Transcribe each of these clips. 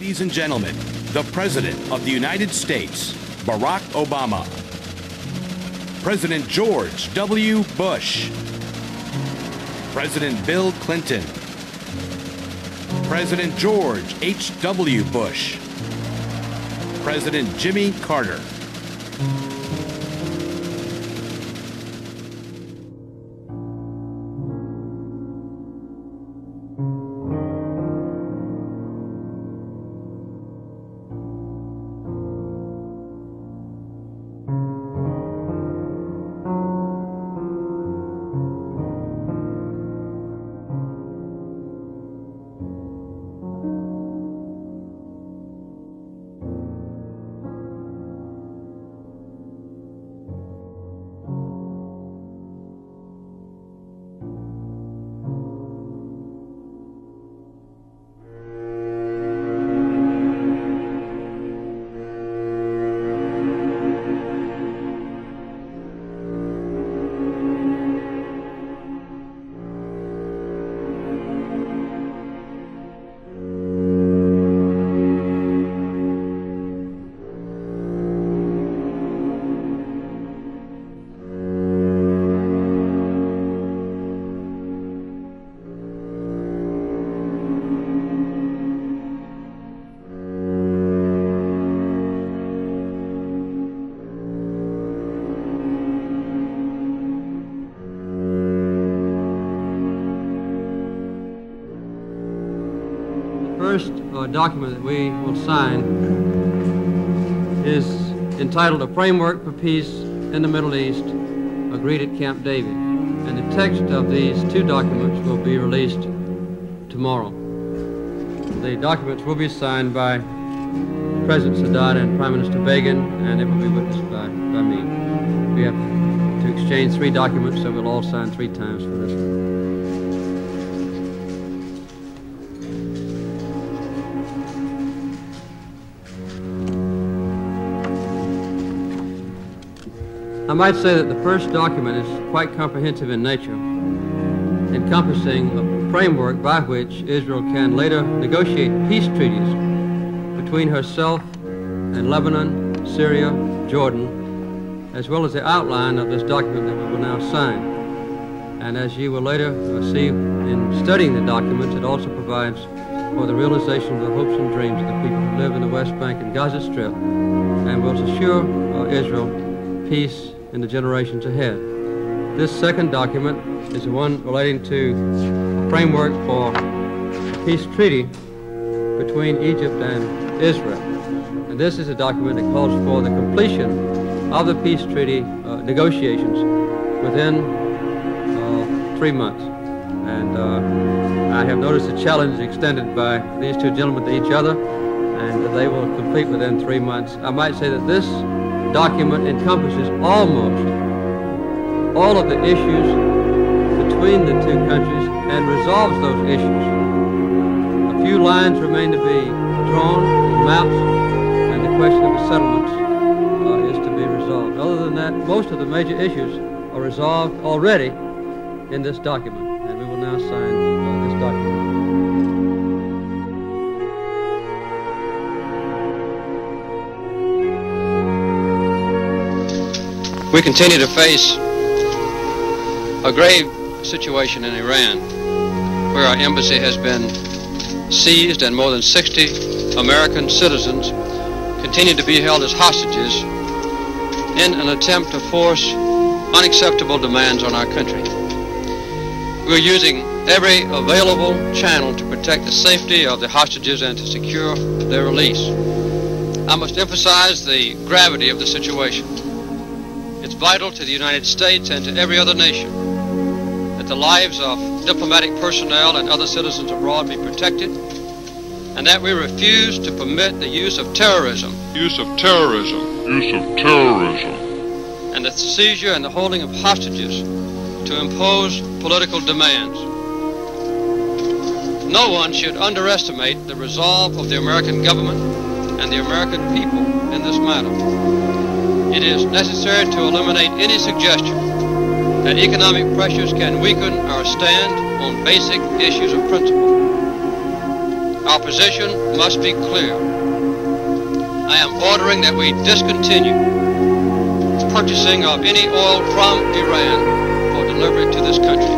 Ladies and gentlemen, the President of the United States, Barack Obama. President George W. Bush. President Bill Clinton. President George H.W. Bush. President Jimmy Carter. The first document that we will sign is entitled A Framework for Peace in the Middle East, agreed at Camp David. And the text of these two documents will be released tomorrow. The documents will be signed by President Sadat and Prime Minister Begin, and it will be witnessed by me. We have to exchange 3 documents, so we'll all sign 3 times for this one. I might say that the first document is quite comprehensive in nature, encompassing a framework by which Israel can later negotiate peace treaties between herself and Lebanon, Syria, Jordan, as well as the outline of this document that we will now sign. And as you will later see in studying the documents, it also provides for the realization of the hopes and dreams of the people who live in the West Bank and Gaza Strip, and will assure Israel peace in the generations ahead. This second document is the one relating to a framework for a peace treaty between Egypt and Israel. And this is a document that calls for the completion of the peace treaty negotiations within 3 months. And I have noticed the challenge extended by these two gentlemen to each other, and they will complete within 3 months. I might say that this document encompasses almost all of the issues between the two countries and resolves those issues. A few lines remain to be drawn, maps, and the question of the settlements is to be resolved. Other than that, most of the major issues are resolved already in this document, and we will now sign this document. We continue to face a grave situation in Iran, where our embassy has been seized and more than 60 American citizens continue to be held as hostages in an attempt to force unacceptable demands on our country. We're using every available channel to protect the safety of the hostages and to secure their release. I must emphasize the gravity of the situation. It's vital to the United States and to every other nation that the lives of diplomatic personnel and other citizens abroad be protected, and that we refuse to permit the use of terrorism. And the seizure and the holding of hostages to impose political demands. No one should underestimate the resolve of the American government and the American people in this matter. It is necessary to eliminate any suggestion that economic pressures can weaken our stand on basic issues of principle. Our position must be clear. I am ordering that we discontinue purchasing of any oil from Iran for delivery to this country.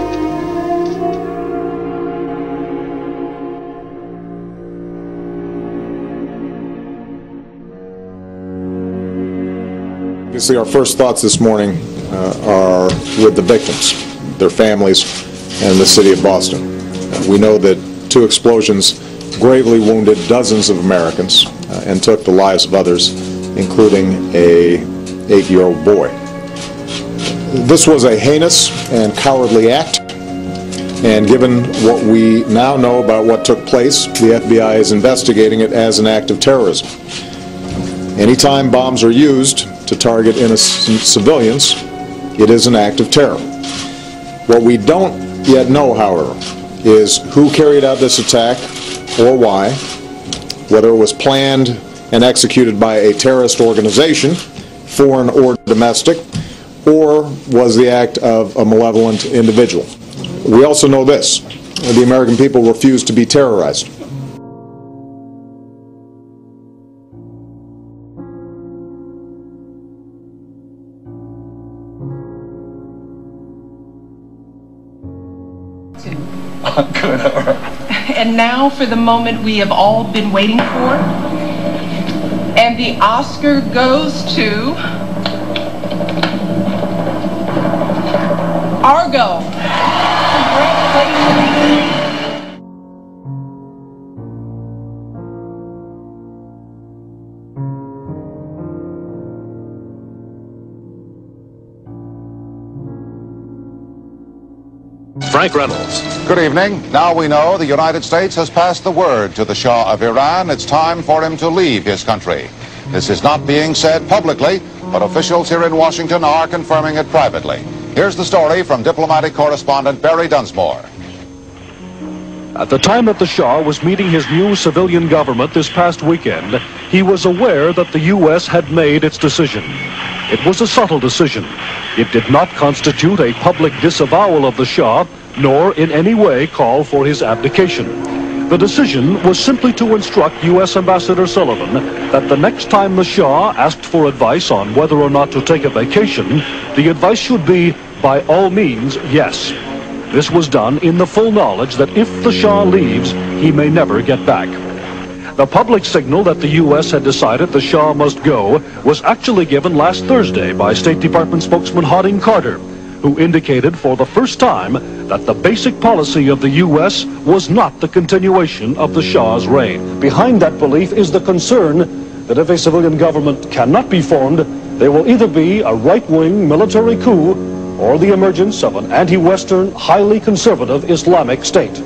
Obviously, our first thoughts this morning are with the victims, their families, and the city of Boston. We know that 2 explosions gravely wounded dozens of Americans and took the lives of others, including a 8-year-old boy. This was a heinous and cowardly act, and given what we now know about what took place, the FBI is investigating it as an act of terrorism. Anytime bombs are used to target innocent civilians, it is an act of terror. What we don't yet know, however, is who carried out this attack or why, whether it was planned and executed by a terrorist organization, foreign or domestic, or was the act of a malevolent individual. We also know this: the American people refuse to be terrorized. Good. And now for the moment we have all been waiting for. And the Oscar goes to Argo. Congratulations. Frank Reynolds. Good evening. Now we know the United States has passed the word to the Shah of Iran. It's time for him to leave his country. This is not being said publicly, but officials here in Washington are confirming it privately. Here's the story from diplomatic correspondent Barry Dunsmore. At the time that the Shah was meeting his new civilian government this past weekend, he was aware that the U.S. had made its decision. It was a subtle decision. It did not constitute a public disavowal of the Shah, nor in any way call for his abdication. The decision was simply to instruct U.S. Ambassador Sullivan that the next time the Shah asked for advice on whether or not to take a vacation, the advice should be, by all means, yes. This was done in the full knowledge that if the Shah leaves, he may never get back. The public signal that the U.S. had decided the Shah must go was actually given last Thursday by State Department spokesman Harding Carter, who indicated for the first time that the basic policy of the U.S. was not the continuation of the Shah's reign. Behind that belief is the concern that if a civilian government cannot be formed, there will either be a right-wing military coup or the emergence of an anti-Western, highly conservative Islamic state.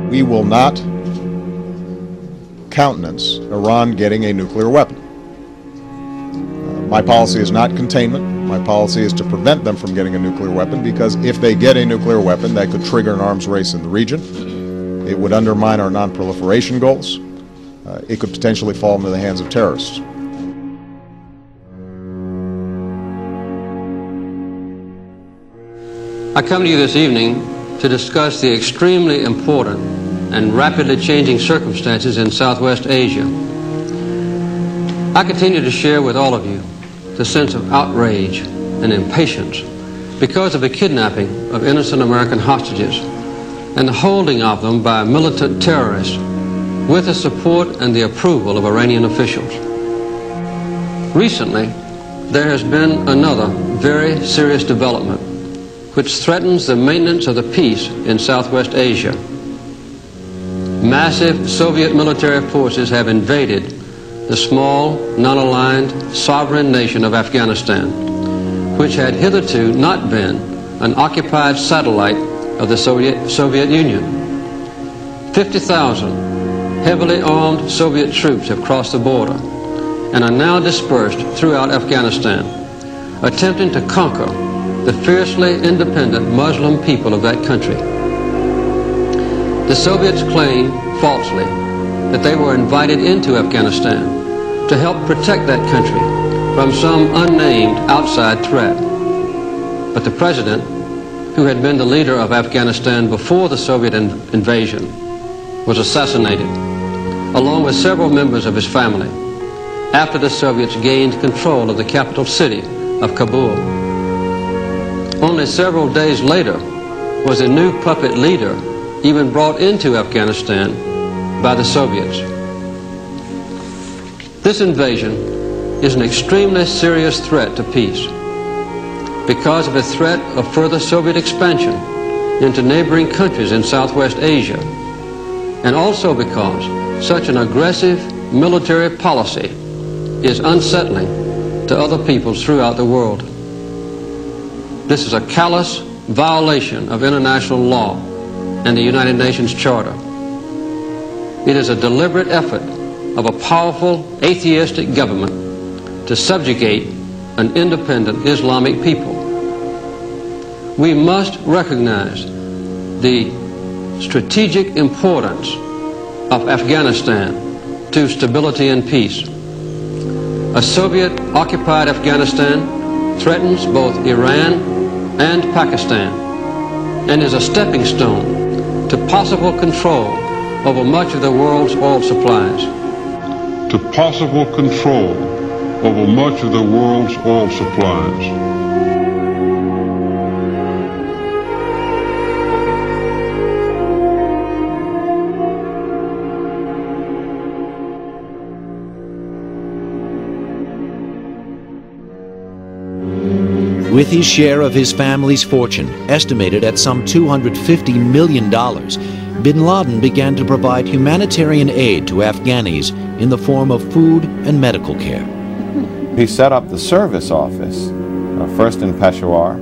We will not countenance Iran getting a nuclear weapon. My policy is not containment. My policy is to prevent them from getting a nuclear weapon, because if they get a nuclear weapon, that could trigger an arms race in the region. It would undermine our non-proliferation goals. It could potentially fall into the hands of terrorists. I come to you this evening to discuss the extremely important and rapidly changing circumstances in Southwest Asia. I continue to share with all of you the sense of outrage and impatience because of the kidnapping of innocent American hostages and the holding of them by militant terrorists with the support and the approval of Iranian officials. Recently, there has been another very serious development which threatens the maintenance of the peace in Southwest Asia. Massive Soviet military forces have invaded the small, non-aligned, sovereign nation of Afghanistan, which had hitherto not been an occupied satellite of the Soviet Union. 50,000 heavily armed Soviet troops have crossed the border and are now dispersed throughout Afghanistan, attempting to conquer the fiercely independent Muslim people of that country. The Soviets claim, falsely, that they were invited into Afghanistan to help protect that country from some unnamed outside threat. But the president, who had been the leader of Afghanistan before the Soviet invasion, was assassinated, along with several members of his family, after the Soviets gained control of the capital city of Kabul. Only several days later was a new puppet leader even brought into Afghanistan by the Soviets. This invasion is an extremely serious threat to peace because of a threat of further Soviet expansion into neighboring countries in Southwest Asia, and also because such an aggressive military policy is unsettling to other peoples throughout the world. This is a callous violation of international law and the United Nations Charter. It is a deliberate effort of a powerful atheistic government to subjugate an independent Islamic people. We must recognize the strategic importance of Afghanistan to stability and peace. A Soviet-occupied Afghanistan threatens both Iran and Pakistan and is a stepping stone to possible control over much of the world's oil supplies. To possible control over much of the world's oil supplies. With his share of his family's fortune, estimated at some $250 million, bin Laden began to provide humanitarian aid to Afghanis in the form of food and medical care. He set up the service office, first in Peshawar,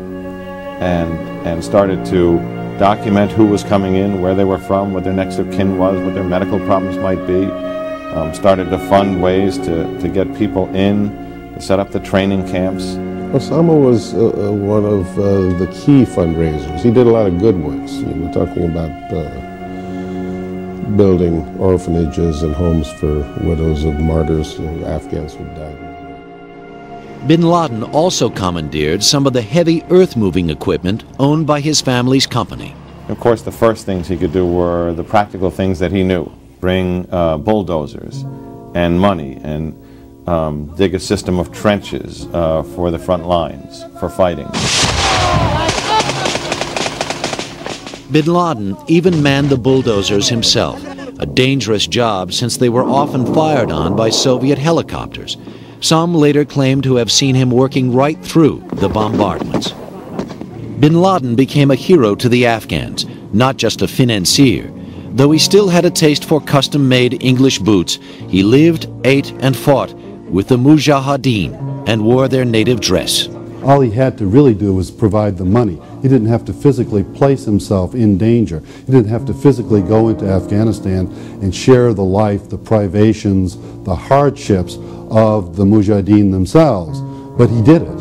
and started to document who was coming in, where they were from, what their next of kin was, what their medical problems might be. Started to fund ways to get people in, to set up the training camps. Osama was one of the key fundraisers. He did a lot of good works. We're talking about building orphanages and homes for widows of martyrs, Afghans who died. Bin Laden also commandeered some of the heavy earth-moving equipment owned by his family's company. Of course, the first things he could do were the practical things that he knew. Bring bulldozers and money and dig a system of trenches for the front lines, for fighting. Bin Laden even manned the bulldozers himself, a dangerous job since they were often fired on by Soviet helicopters. Some later claimed to have seen him working right through the bombardments. Bin Laden became a hero to the Afghans, not just a financier. Though he still had a taste for custom-made English boots, he lived, ate, and fought with the Mujahideen and wore their native dress. All he had to really do was provide the money. He didn't have to physically place himself in danger. He didn't have to physically go into Afghanistan and share the life, the privations, the hardships of the Mujahideen themselves. But he did it.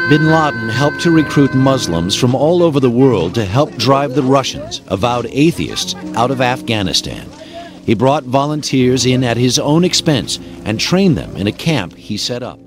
Bin Laden helped to recruit Muslims from all over the world to help drive the Russians, avowed atheists, out of Afghanistan. He brought volunteers in at his own expense and trained them in a camp he set up.